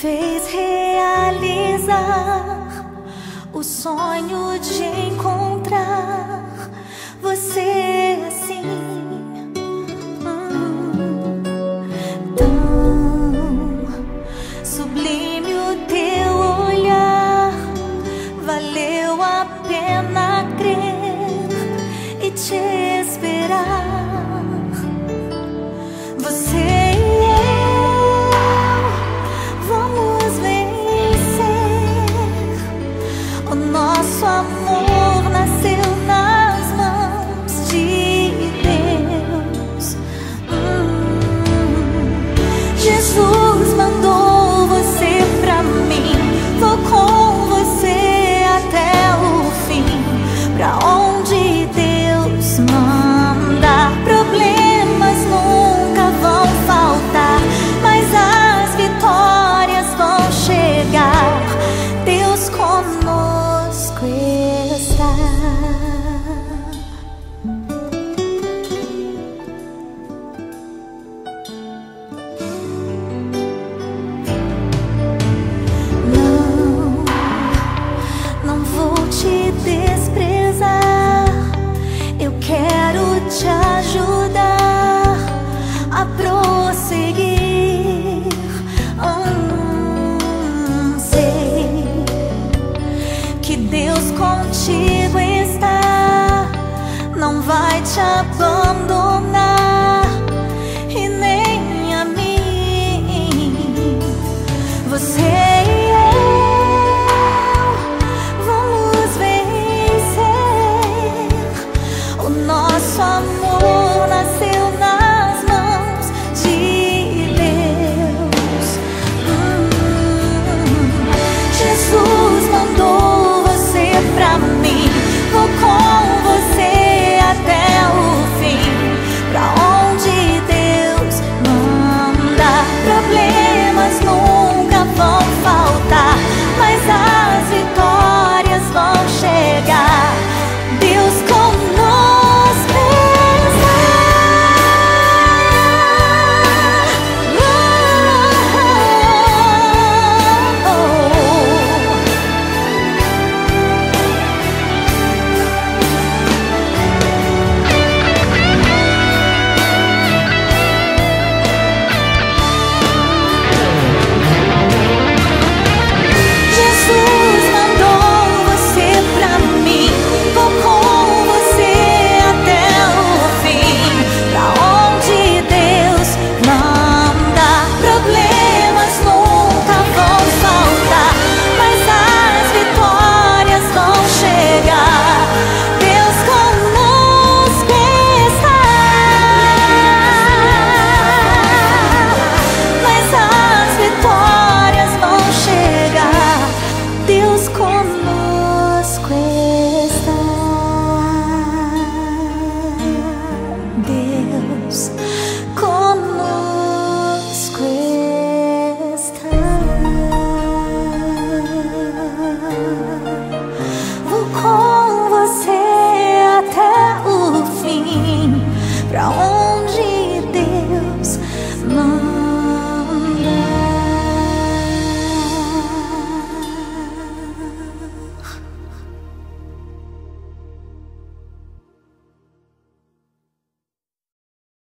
fez realizar o sonho de encontrar você assim. Tão sublime o teu olhar, valeu a pena crer e te esperar. Você e eu vamos vencer. O nosso amor nasceu nas mãos de Deus. Jesus mandou você pra mim, vou com você até o fim. Pra onde Deus manda, problemas nunca vão faltar, mas as vitórias vão chegar. Deus conosco está. Não vou te desprezar, eu quero te ajudar a prosseguir. Sei que Deus contigo está, não vai te abandonar.